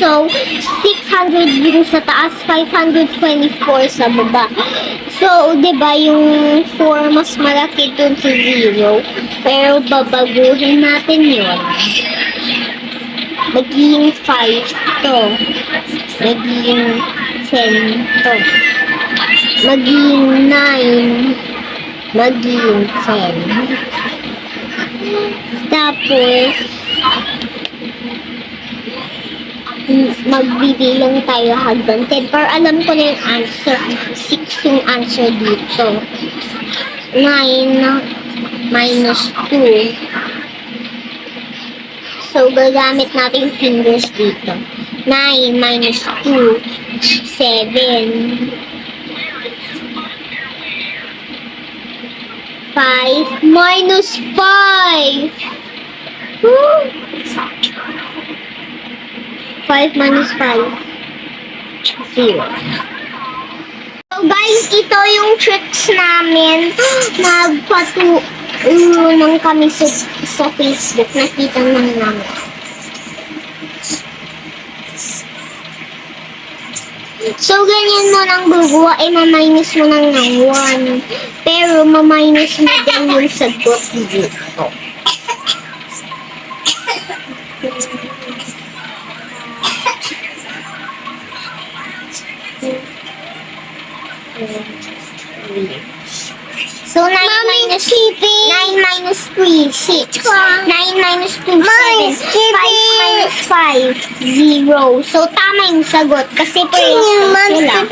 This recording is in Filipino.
So, 600 yung sa taas, 524 sa baba. So, di ba yung 4 mas malaki dun sa 0. Pero babaguhin natin yun. Magiging 5 to. Magiging 10 to. Magiging 9. Magiging 10. Tapos, magbibilang tayo hanggang 10. Pero alam ko na yung answer. 6 yung answer dito. 9 minus 2. So, gagamit natin yung fingers dito. 9 minus 2, 7. 5 minus 5. 5 minus 5. 0. So guys, ito yung tricks namin. Nagpatulong kami sa Facebook. Nakita naman namin. So, ganyan mo nang gugawa, ma-minus mo nang ng 1. Pero, ma-minus mo din yung sagot dito. So, 9 minus 3, 6. 9 minus 2, 7. 5 minus 5, 0. So, tama yung sagot. Kasi parehas sila.